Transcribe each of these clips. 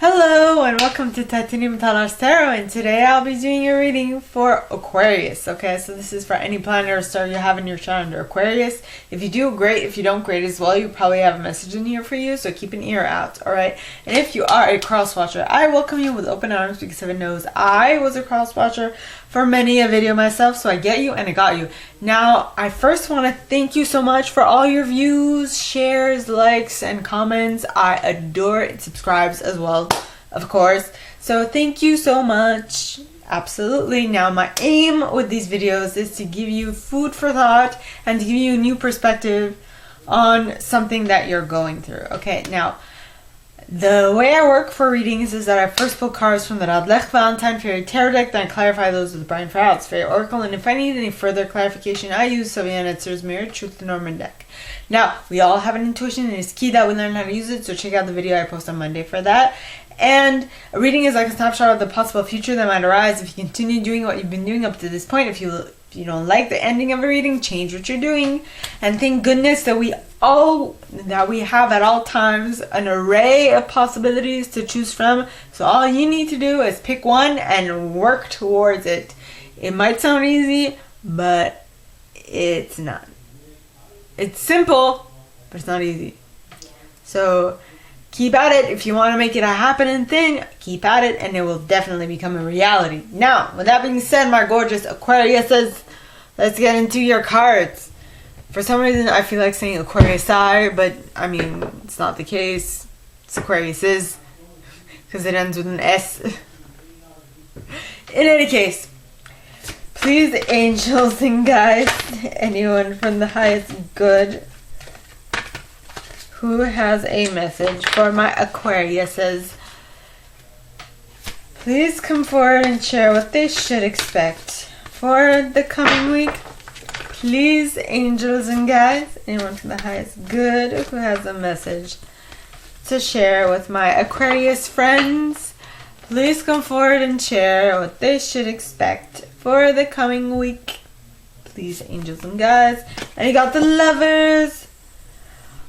Hello and welcome to Titanium Talar Tarot, and today I'll be doing a reading for Aquarius. Okay, so this is for any planet or star you have in your chart under Aquarius. If you do, great. If you don't, great as well. You probably have a message in here for you, so keep an ear out, alright? And if you are a cross watcher, I welcome you with open arms because heaven knows I was a cross watcher for many a video myself, so I get you and I got you. Now, I first want to thank you so much for all your views, shares, likes, and comments. I adore it. Subscribes as well, of course. So thank you so much. Absolutely. Now, my aim with these videos is to give you food for thought and to give you a new perspective on something that you're going through. Okay, now, the way I work for readings is that I first pull cards from the Radlech Valentine Fairy Tarot deck, then I clarify those with the Brian Farrell's Fairy Oracle, and if I need any further clarification, I use Sylviane Etzer's Mirror Truth Norman deck. Now, we all have an intuition, and it's key that we learn how to use it, so check out the video I post on Monday for that. And a reading is like a snapshot of the possible future that might arise if you continue doing what you've been doing up to this point. If you don't like the ending of a reading, change what you're doing. And thank goodness that we have at all times an array of possibilities to choose from. So all you need to do is pick one and work towards it. It might sound easy, but it's not. It's simple, but it's not easy. So keep at it. If you want to make it a happening thing, keep at it, and it will definitely become a reality. Now, with that being said, my gorgeous Aquariuses, let's get into your cards. For some reason, I feel like saying Aquariusi, but I mean, it's not the case. It's Aquariuses, because it ends with an S. In any case, please, angels and guides, anyone from the highest good who has a message for my Aquariuses, please come forward and share what they should expect for the coming week. Please, angels and guides, anyone from the highest good who has a message to share with my Aquarius friends, please come forward and share what they should expect for the coming week. Please, angels and guides. And you got the Lovers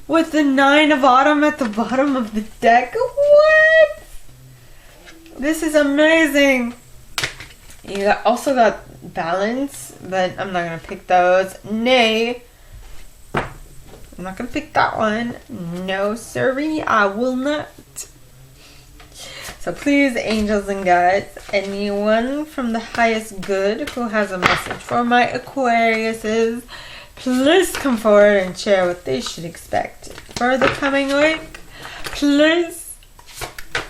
with the 9 of Autumn at the bottom of the deck. What? This is amazing. You also got Balance, but I'm not going to pick those. Nay. I'm not going to pick that one. No, sorry, I will not. So please, angels and guides, anyone from the highest good who has a message for my Aquariuses, please come forward and share what they should expect for the coming week. Please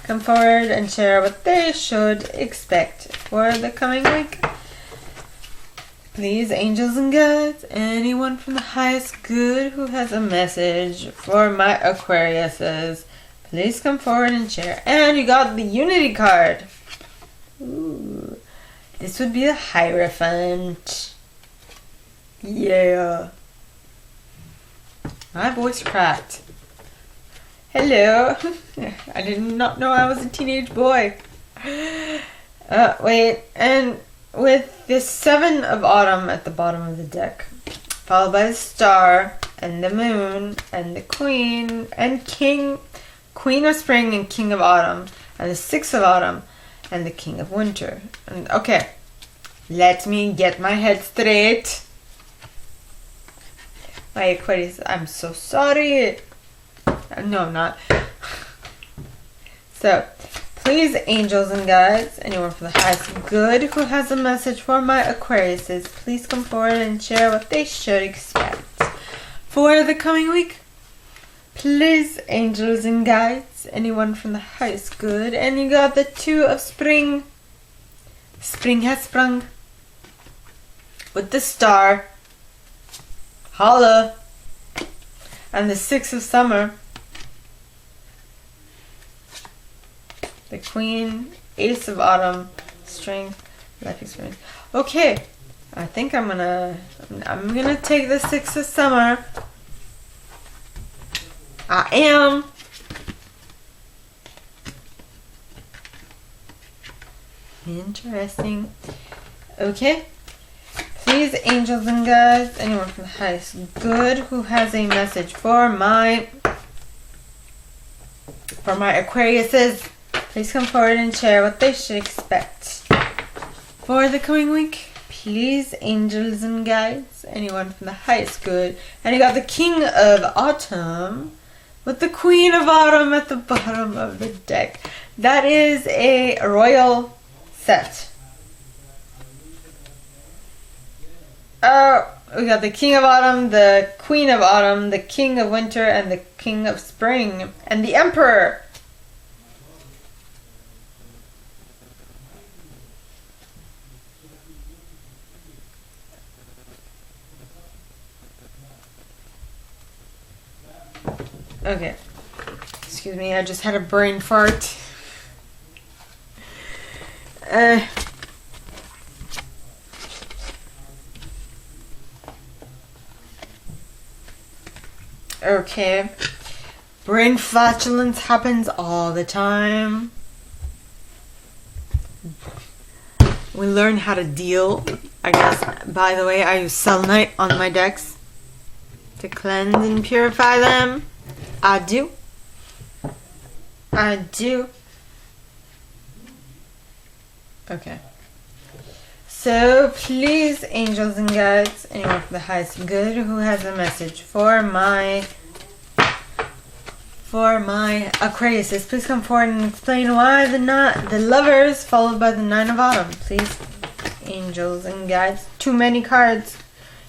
come forward and share what they should expect for the coming week. Please, angels and guides, anyone from the highest good who has a message for my Aquariuses, please come forward and share. And you got the Unity card. Ooh, this would be the Hierophant. Yeah. My voice cracked. Hello. I did not know I was a teenage boy. Wait, and with the 7 of Autumn at the bottom of the deck, followed by the Star, and the Moon, and the Queen, and King, Queen of Spring and King of Autumn, and the 6 of Autumn, and the King of Winter. And okay, let me get my head straight. My Aquarius, I'm so sorry. No, I'm not. So, please, angels and guides, anyone from the highest good who has a message for my Aquariuses, please come forward and share what they should expect for the coming week. Please, angels and guides, anyone from the highest good. And you got the 2 of Spring. Spring has sprung. With the Star. Holla. And the 6 of Summer. The Queen, Ace of Autumn, Strength, Life Experience. Okay, I think I'm gonna take the 6 of Summer. I am. Interesting. Okay. Please, angels and guides, anyone from the highest good who has a message for my Aquariuses, please come forward and share what they should expect for the coming week. Please, angels and guides, anyone from the highest good. And you got the King of Autumn with the Queen of Autumn at the bottom of the deck. That is a royal set. We got the King of Autumn, the Queen of Autumn, the King of Winter, and the King of Spring, and the Emperor. Okay. Excuse me, I just had a brain fart. Okay. Brain flatulence happens all the time. We learn how to deal, I guess. By the way, I use selenite on my decks to cleanse and purify them. I do. Okay. So, please, angels and guides, anyone from the highest good who has a message for my Aquariuses, please come forward and explain why the Lovers followed by the Nine of Autumn. Please, angels and guides. Too many cards.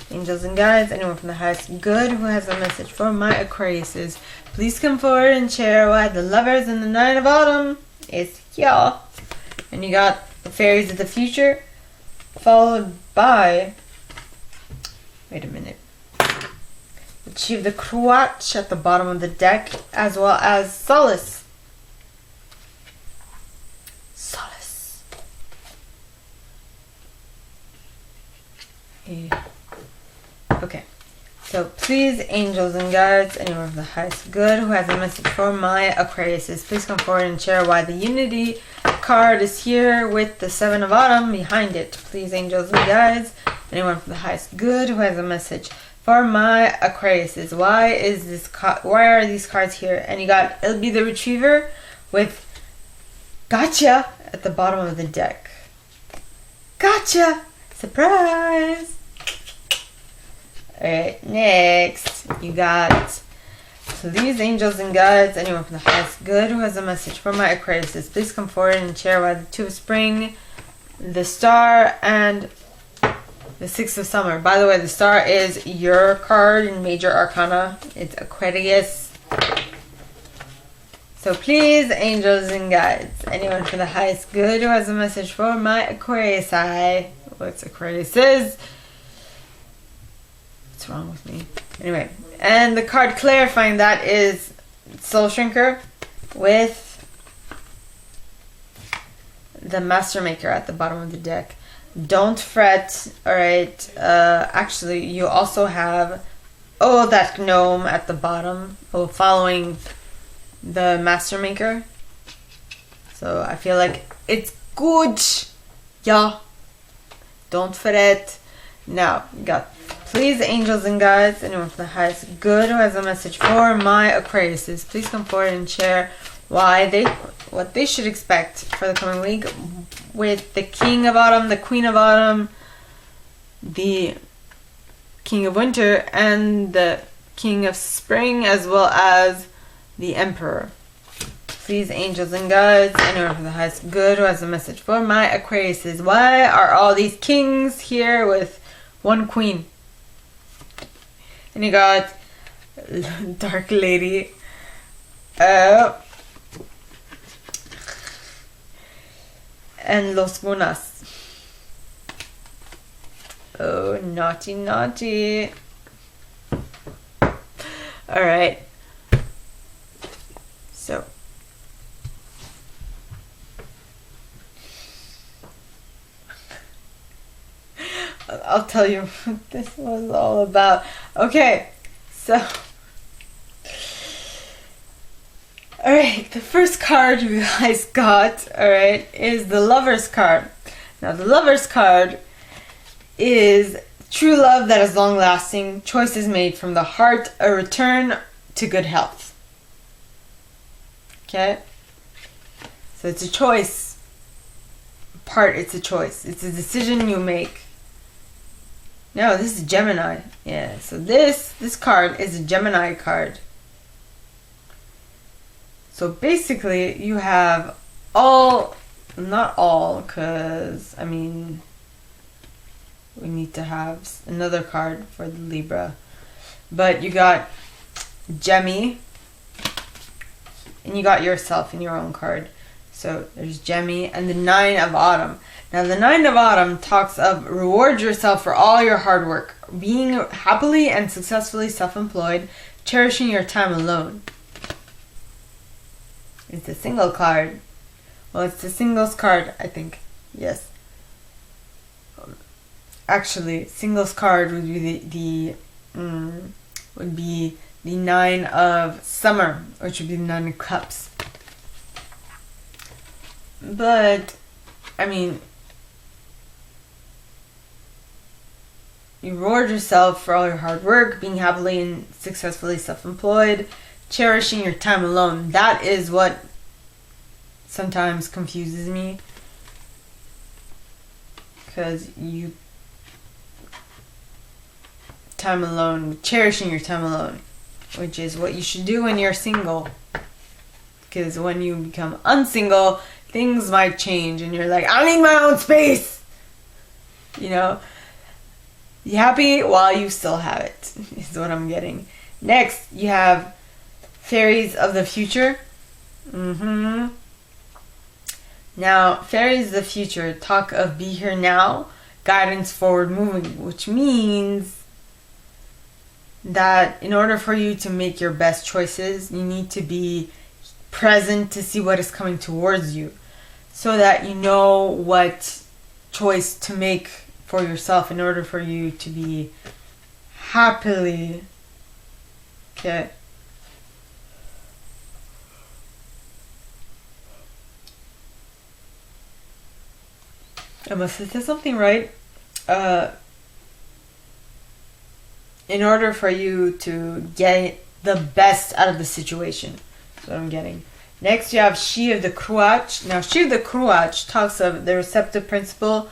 Angels and guides, anyone from the highest good who has a message for my Aquariuses, please come forward and share why the Lovers and the Nine of Autumn is here. And you got the Fairies of the Future, followed by, wait a minute, the Chief of the Crotch at the bottom of the deck, as well as Solace. Yeah. Okay. So please, angels and guides, anyone of the highest good who has a message for my Aquariuses, please come forward and share why the Unity card is here with the Seven of Autumn behind it. Please, angels and guides, anyone from the highest good who has a message for my Aquariuses. Why are these cards here? And you got, it'll be the Retriever with Gotcha at the bottom of the deck. Gotcha! Surprise! Alright, next you got, please, angels and guides, anyone from the highest good who has a message for my Aquariuses, please come forward and share why the Two of Spring, the Star, and the Six of Summer. By the way, the Star is your card in Major Arcana. It's Aquarius. So please, angels and guides, anyone from the highest good who has a message for my Aquarius. What's Aquarius is? What's wrong with me? Anyway, and the card clarifying that is Soul Shrinker with the Master Maker at the bottom of the deck. Don't fret. Alright, actually you also have that gnome at the bottom, following the Master Maker. So I feel like it's good. Yeah. Don't fret. Now, you got, please, angels and guides, anyone from the highest good who has a message for my Aquariuses, please come forward and share what they should expect for the coming week with the King of Autumn, the Queen of Autumn, the King of Winter, and the King of Spring, as well as the Emperor. Please, angels and guides, anyone from the highest good who has a message for my Aquariuses. Why are all these kings here with one queen? And you got Dark Lady. And Los Buenas. Oh, naughty, naughty. Alright. So. I'll tell you what this was all about. Okay, so. Alright, the first card you guys got, alright, is the Lover's card. Now, the Lover's card is true love that is long lasting, choices made from the heart, a return to good health. Okay? So it's a choice. It's a choice. It's a decision you make. No, this is Gemini. Yeah, so this card is a Gemini card. So basically, you have not all, because, I mean, we need to have another card for the Libra. But you got Gemmy, and you got yourself in your own card. So there's Gemmy and the Nine of Autumn. Now the Nine of Autumn talks of reward yourself for all your hard work, being happily and successfully self-employed, cherishing your time alone. It's a single card. Well, it's the singles card, I think. Yes. Actually, singles card would be the Nine of Summer, which would be the Nine of Cups. But, I mean, you reward yourself for all your hard work, being happily and successfully self-employed, cherishing your time alone. That is what sometimes confuses me. Because time alone, cherishing your time alone, which is what you should do when you're single. Because when you become unsingle, things might change and you're like, I need my own space. You know? Be happy while you still have it, is what I'm getting. Next, you have Fairies of the Future. Now, Fairies of the Future talk of be here now, guidance forward moving, which means that in order for you to make your best choices, you need to be present to see what is coming towards you, so that you know what choice to make for yourself in order for you to be happily. Okay. I must have said something right. In order for you to get the best out of the situation. That's what I'm getting. Next, you have She of the Cruach. Now, She of the Cruach talks of the receptive principle,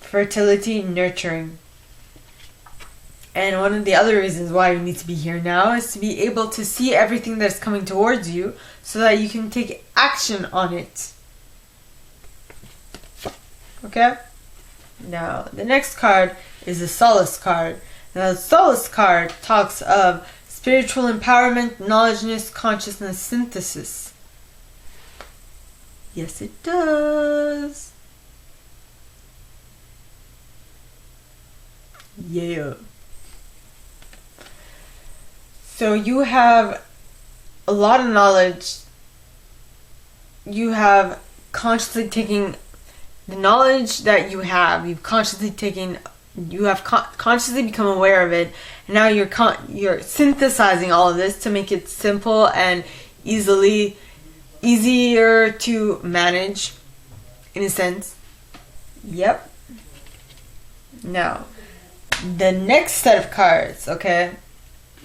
fertility, nurturing. And one of the other reasons why you need to be here now is to be able to see everything that's coming towards you so that you can take action on it. Okay? Now, the next card is the Solace card. Now, the Solace card talks of spiritual empowerment, knowledgeness, consciousness, synthesis. Yes, it does. Yeah. So you have a lot of knowledge. You have consciously taking the knowledge that you have. You've consciously taken. You have consciously become aware of it, and now you're synthesizing all of this to make it simple and easier to manage, in a sense. Yep. Now, the next set of cards, okay,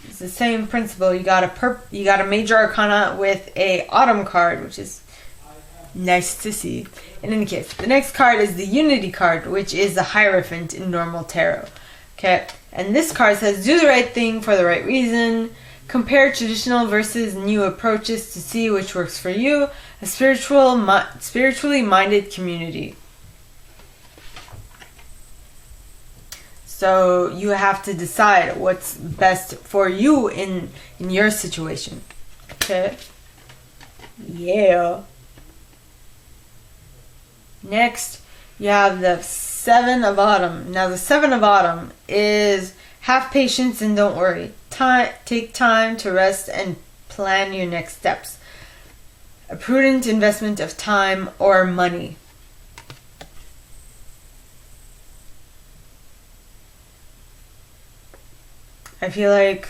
it's the same principle. You got a Major Arcana with a Autumn card, which is nice to see. In any case, the next card is the Unity card, which is the Hierophant in normal tarot. Okay, and this card says, do the right thing for the right reason. Compare traditional versus new approaches to see which works for you. A spiritually minded community. So you have to decide what's best for you in your situation. Okay. Yeah. Next, you have the Seven of Autumn. Now, the Seven of Autumn is have patience and don't worry. Take time to rest and plan your next steps. A prudent investment of time or money. I feel like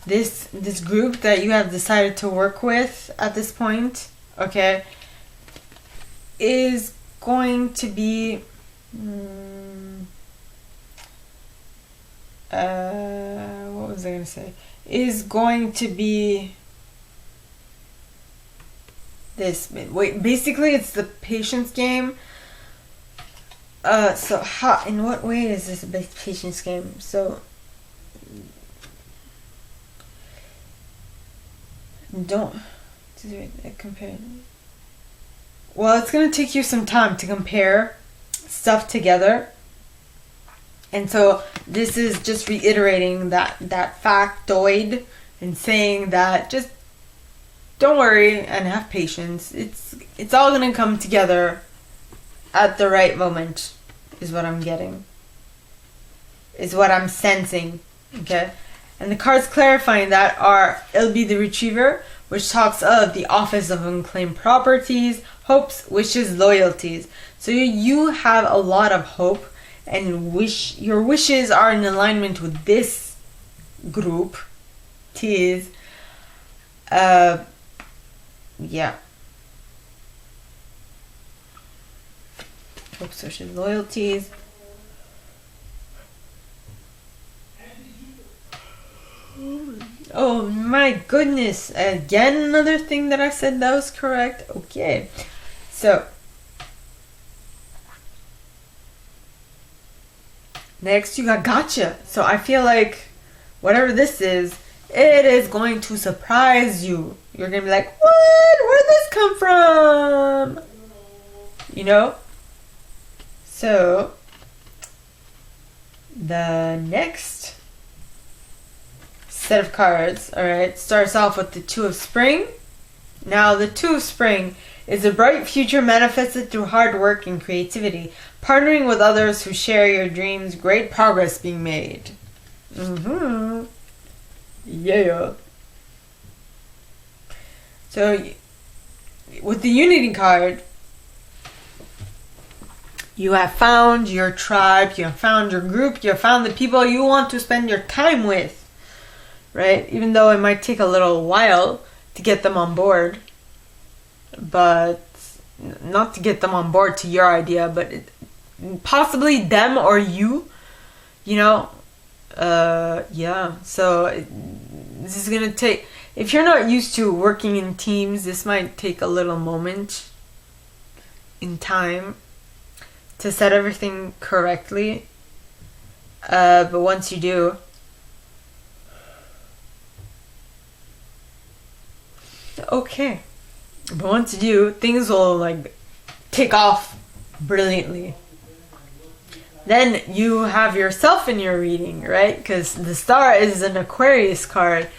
this group that you have decided to work with at this point, okay, is going to be what was I going to say? Is going to be this. Wait, basically it's the patience game. So how, in what way is this a patience game? So don't compare. Well, it's gonna take you some time to compare stuff together. And so this is just reiterating that factoid and saying that just don't worry and have patience. It's all gonna come together at the right moment, is what I'm getting. Is what I'm sensing. Okay? And the cards clarifying that are it'll be the Retriever, which talks of the office of unclaimed properties, hopes, wishes, loyalties. So you have a lot of hope and your wishes are in alignment with this group. Tis yeah. Hopes, wishes, loyalties. Oh my goodness. Again, another thing that I said that was correct. Okay. So next you got gotcha. So I feel like whatever this is, it is going to surprise you. You're going to be like, what? Where'd this come from? You know? So the next set of cards, alright, starts off with the Two of Spring. Now the Two of Spring is a bright future manifested through hard work and creativity, partnering with others who share your dreams, great progress being made. Yeah. So with the Unity card, you have found your tribe, you have found your group, you have found the people you want to spend your time with. Right? Even though it might take a little while to get them on board. But not to get them on board to your idea, but possibly them or you. You know? Yeah. So this is going to take... If you're not used to working in teams, this might take a little moment in time to set everything correctly. But once you do... Okay. But once you do, things will like take off brilliantly. Then you have yourself in your reading, right? Because the Star is an Aquarius card.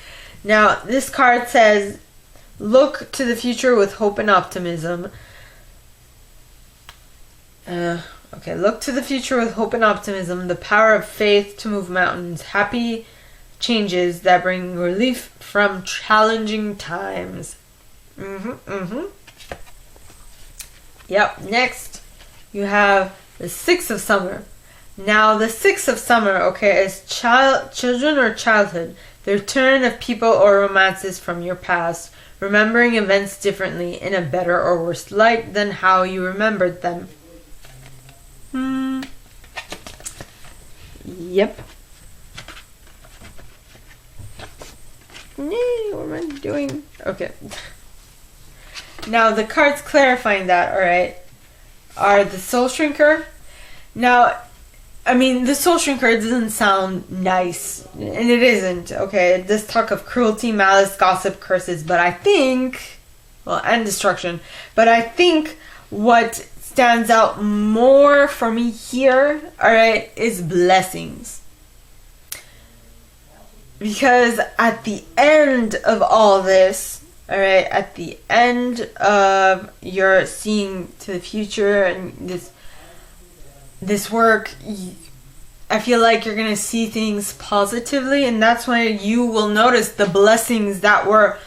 Now, this card says, look to the future with hope and optimism. Okay, look to the future with hope and optimism, the power of faith to move mountains, happy changes that bring relief from challenging times. Yep, next you have the Six of Summer. Now the Six of Summer, okay, is children or childhood, the return of people or romances from your past, remembering events differently in a better or worse light than how you remembered them. Yep. What am I doing? Okay. Now the cards clarifying that, alright, are the Soul Shrinker. Now, I mean, the Soul Shrinker doesn't sound nice, and it isn't, okay? It does talk of cruelty, malice, gossip, curses, but I think, well, and destruction, but I think what stands out more for me here, alright, is blessings. Because at the end of all this, alright, at the end of your seeing to the future and this work, I feel like you're going to see things positively, and that's when you will notice the blessings that were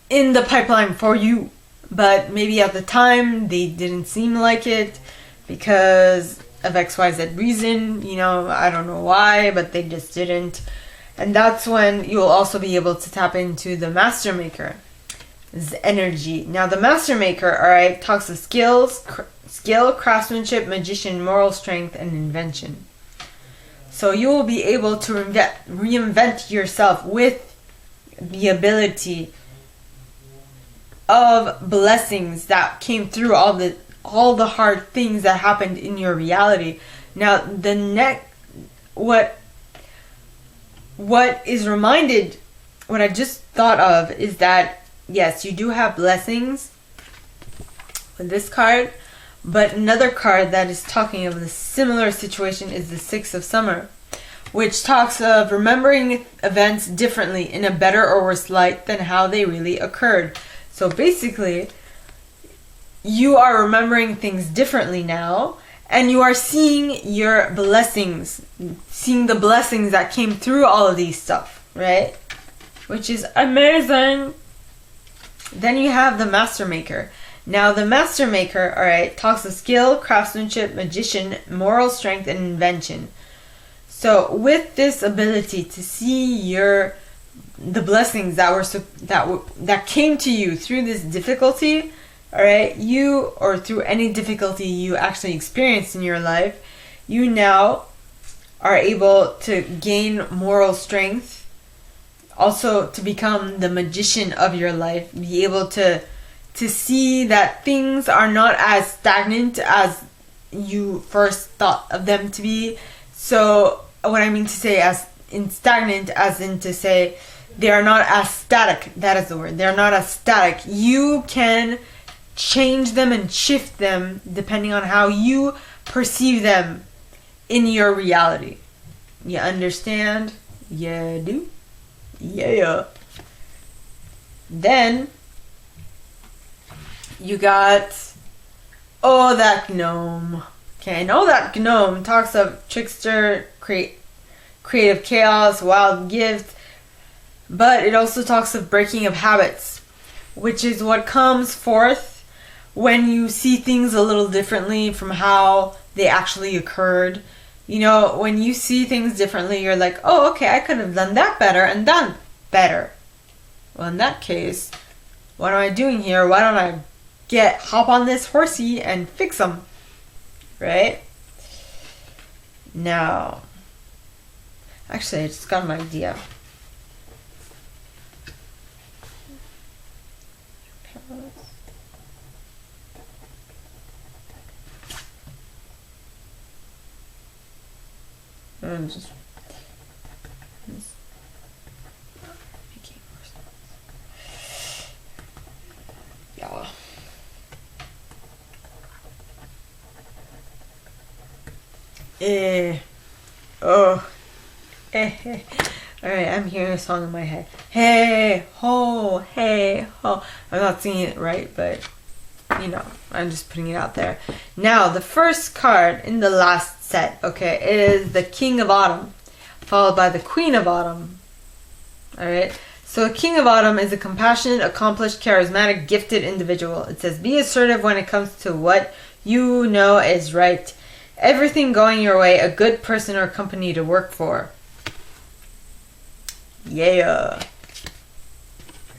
in the pipeline for you. But maybe at the time they didn't seem like it because of XYZ reason, you know, I don't know why, but they just didn't. And that's when you'll also be able to tap into the Master Maker's energy. Now the Master Maker, alright, talks of skill, craftsmanship, magician, moral strength, and invention. So you will be able to reinvent yourself with the ability of blessings that came through all the hard things that happened in your reality. Now what is reminded, what I just thought of is that yes, you do have blessings with this card, but another card that is talking of the similar situation is the Six of Summer, which talks of remembering events differently in a better or worse light than how they really occurred. So basically, you are remembering things differently now, and you are seeing your blessings, seeing the blessings that came through all of these stuff, right? Which is amazing. Then you have the Master Maker. Now the Master Maker, alright, talks of skill, craftsmanship, magician, moral strength, and invention. So with this ability to see the blessings that came to you through this difficulty, alright, or through any difficulty you actually experienced in your life, you now are able to gain moral strength, also to become the magician of your life, be able to see that things are not as stagnant as you first thought of them to be. So what I mean to say as in stagnant, as in to say they are not as static. That is the word. They're not as static. You can change them and shift them depending on how you perceive them in your reality. You understand? Yeah, do? Yeah. Then you got, oh, that gnome. Okay, I know that gnome talks of trickster, creative chaos, wild gift, but it also talks of breaking of habits, which is what comes forth when you see things a little differently from how they actually occurred. You know, when you see things differently, you're like, oh, okay, I could have done that better and done better. Well, in that case, what am I doing here? Why don't I hop on this horsey and fix them? Right? Now, actually, I just got an idea. I'm just making more sense. Yeah. Alright, I'm hearing a song in my head. Hey ho. I'm not singing it right, but you know, I'm just putting it out there. Now, the first card in the last set, okay, is the King of Autumn, followed by the Queen of Autumn. Alright, so the King of Autumn is a compassionate, accomplished, charismatic, gifted individual. It says, be assertive when it comes to what you know is right. Everything going your way, a good person or company to work for. Yeah.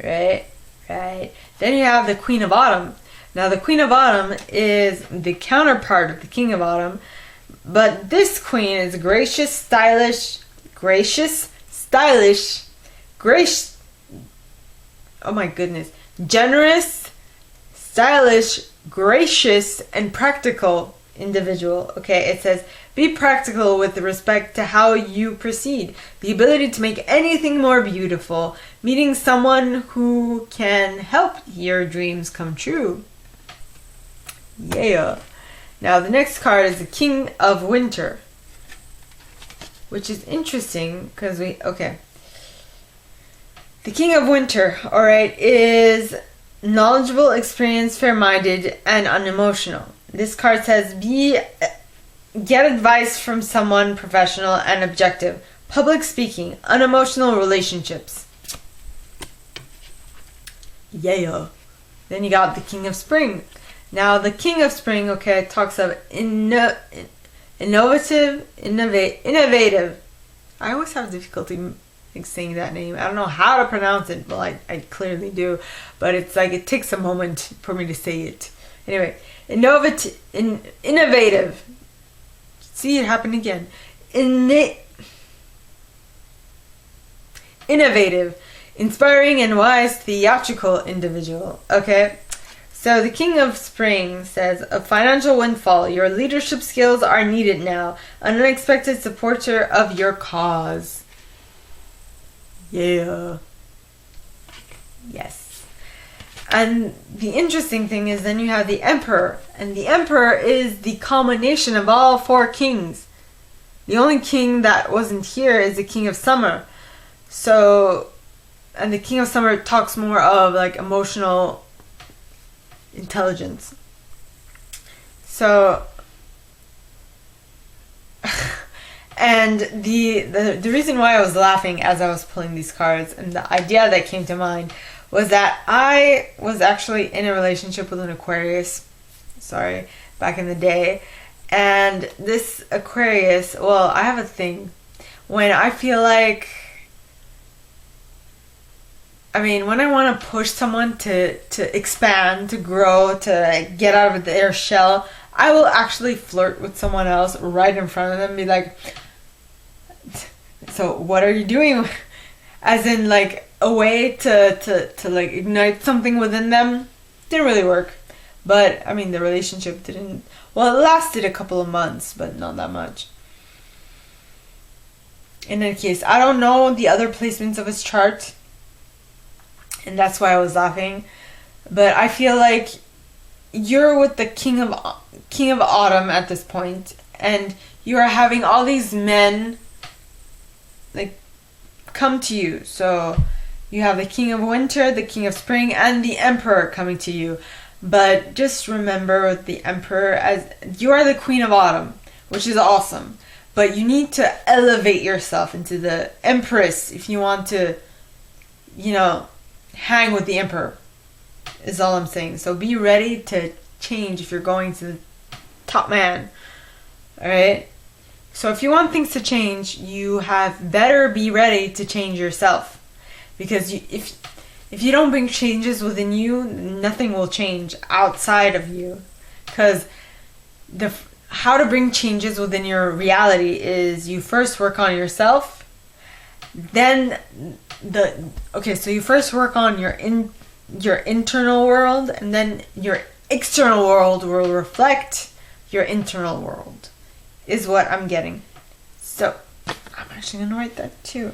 Right. Then you have the Queen of Autumn. Now the Queen of Autumn is the counterpart of the King of Autumn, but this queen is gracious, oh my goodness, generous, stylish, gracious, and practical individual. Okay, it says, be practical with respect to how you proceed. The ability to make anything more beautiful. Meeting someone who can help your dreams come true. Yeah. Now the next card is the King of Winter, which is interesting because the King of Winter, alright, is knowledgeable, experienced, fair-minded, and unemotional. This card says, get advice from someone professional and objective. Public speaking, unemotional relationships. Yeah. Then you got the King of Spring. Now the King of Spring, okay, talks of innovative. I always have difficulty saying that name. I don't know how to pronounce it. Well, I clearly do, but it's like it takes a moment for me to say it. Anyway, innovative. See it happen again. Innovative, inspiring and wise theatrical individual. Okay. So the King of Spring says, a financial windfall. Your leadership skills are needed now. An unexpected supporter of your cause. Yeah. Yes. And the interesting thing is then you have the Emperor. And the Emperor is the culmination of all 4 kings. The only king that wasn't here is the King of Summer. So, and the King of Summer talks more of like emotional intelligence. So, and the reason why I was laughing as I was pulling these cards, and the idea that came to mind, was that I was actually in a relationship with an Aquarius, back in the day. And this Aquarius, well, I have a thing. When I feel like, when I want to push someone to expand, to grow, to get out of their shell, I will actually flirt with someone else right in front of them and be like, so what are you doing? As in like a way to like ignite something within them. Didn't really work. But the relationship didn't, well, it lasted a couple of months, but not that much. In any case, I don't know the other placements of his chart, and that's why I was laughing. But I feel like you're with the King of Autumn at this point, and you are having all these men like come to you. So you have the King of Winter, the King of Spring, and the Emperor coming to you. But just remember with the Emperor, as you are the Queen of Autumn, which is awesome. But you need to elevate yourself into the Empress if you want to, hang with the Emperor, is all I'm saying. So be ready to change if you're going to the top man. Alright? So if you want things to change, you have better be ready to change yourself. Because if you don't bring changes within you, nothing will change outside of you. Because how to bring changes within your reality is you first work on yourself. Then so you first work on your internal world, and then your external world will reflect your internal world, is what I'm getting. So I'm actually going to write that too.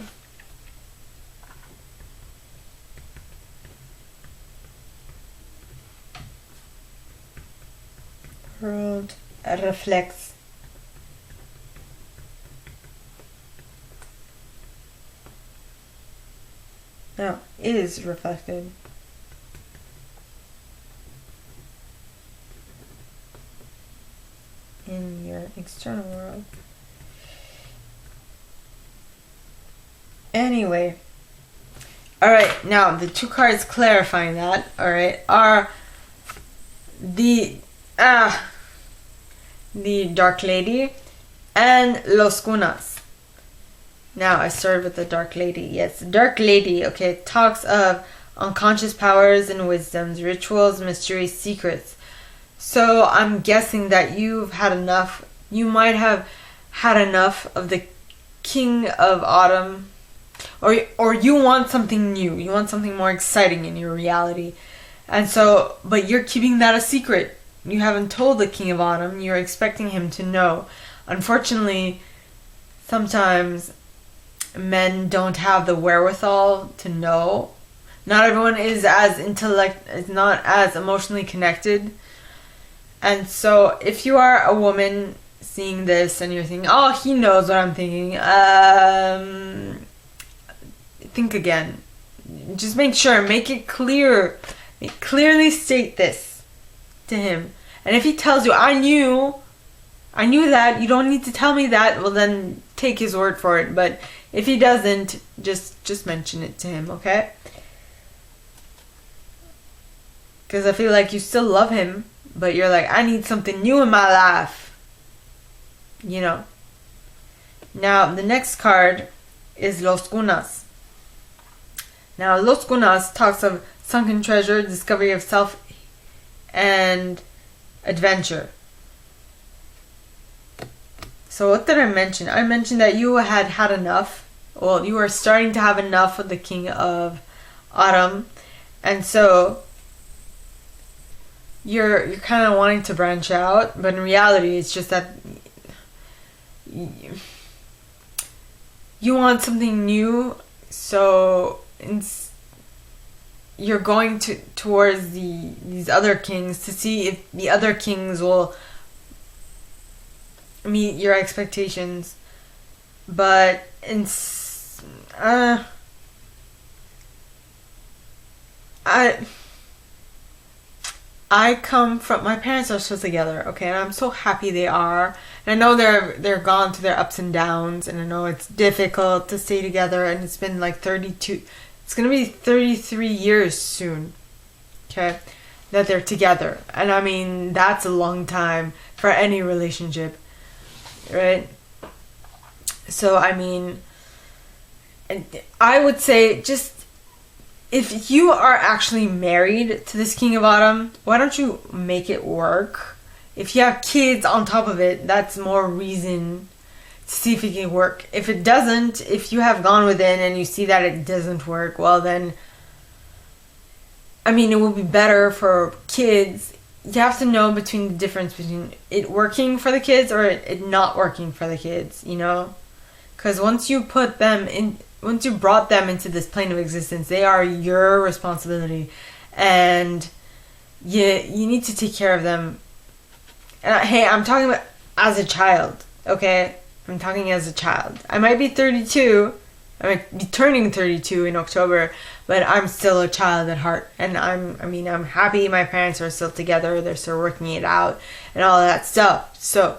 World reflects is reflected in your external world. Anyway, alright, now the 2 cards clarifying that, alright, are the Dark Lady and Los Cunas. Now, I started with the Dark Lady. Yes, the Dark Lady, talks of unconscious powers and wisdoms, rituals, mysteries, secrets. So, I'm guessing that you've had enough. You might have had enough of the King of Autumn. Or you want something new. You want something more exciting in your reality. And so, but you're keeping that a secret. You haven't told the King of Autumn. You're expecting him to know. Unfortunately, sometimes men don't have the wherewithal to know. Not everyone is not as emotionally connected. And so if you are a woman seeing this and you're thinking, oh, he knows what I'm thinking, think again. Just make it clear. Clearly state this to him. And if he tells you, I knew that, you don't need to tell me that, well then take his word for it. But if he doesn't, just mention it to him, okay? Because I feel like you still love him, but you're like, I need something new in my life. Now, the next card is Los Cunas. Now, Los Cunas talks of sunken treasure, discovery of self, and adventure. So what did I mention? I mentioned that you had enough. Well, you were starting to have enough of the King of autumn, and so you're kind of wanting to branch out, but in reality it's just that you want something new, so you're going towards these other kings to see if the other kings will meet your expectations. But I come from, my parents are still together, okay, and I'm so happy they are. And I know they're gone through their ups and downs, and I know it's difficult to stay together, and it's been like 32, it's gonna be 33 years soon, okay, that they're together. And I mean, that's a long time for any relationship, right? So I mean, I would say, just if you are actually married to this King of Autumn, why don't you make it work? If you have kids on top of it, that's more reason to see if it can work. If it doesn't, if you have gone within and you see that it doesn't work, well then, I mean, it will be better for kids. You have to know between the difference between it working for the kids or it not working for the kids, you know? Because once you brought them into this plane of existence, they are your responsibility, and you need to take care of them. And hey, I'm talking about as a child, okay? I'm talking as a child. I might be 32, I might be turning 32 in October, but I'm still a child at heart. And I'm happy my parents are still together, they're still working it out, and all that stuff. So,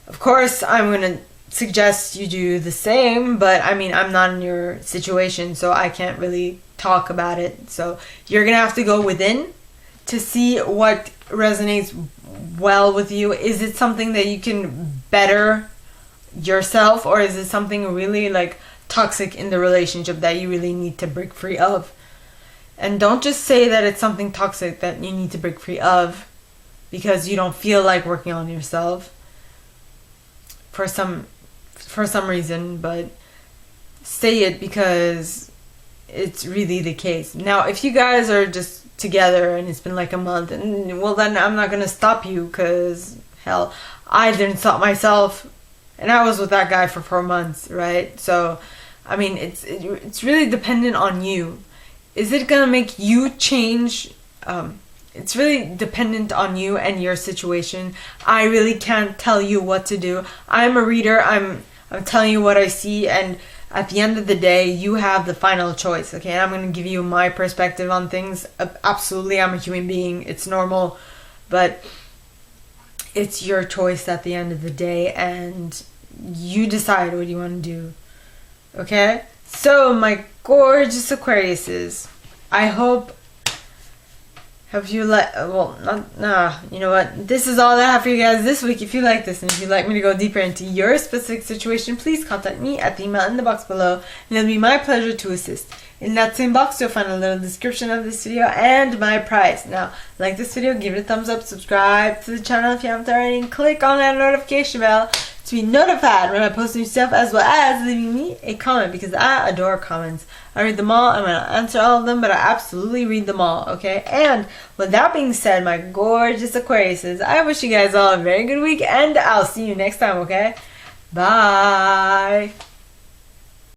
of course, I'm gonna suggest you do the same, but I mean, I'm not in your situation, so I can't really talk about it. So you're gonna have to go within to see what resonates well with you. Is it something that you can better yourself, or is it something really like toxic in the relationship that you really need to break free of? And don't just say that it's something toxic that you need to break free of because you don't feel like working on yourself for some reason, but say it because it's really the case. Now, if you guys are just together and it's been like a month, and well, then I'm not gonna stop you, because hell, I didn't stop myself, and I was with that guy for 4 months, right? So I mean, it's really dependent on you. Is it gonna make you change? It's really dependent on you and your situation. I really can't tell you what to do. I'm a reader. I'm telling you what I see, and at the end of the day, you have the final choice, okay? And I'm going to give you my perspective on things. Absolutely, I'm a human being. It's normal, but it's your choice at the end of the day, and you decide what you want to do, okay? So, my gorgeous Aquariuses, I hope you like, you know what, this is all I have for you guys this week. If you like this, and if you'd like me to go deeper into your specific situation, please contact me at the email in the box below, and it'll be my pleasure to assist. In that same box, you'll find a little description of this video and my price. Now, like this video, give it a thumbs up, subscribe to the channel if you haven't already, and click on that notification bell to be notified when I post new stuff, as well as leaving me a comment, because I adore comments. I read them all. I'm going to answer all of them, but I absolutely read them all, okay? And with that being said, my gorgeous Aquariuses, I wish you guys all a very good week, and I'll see you next time, okay? Bye!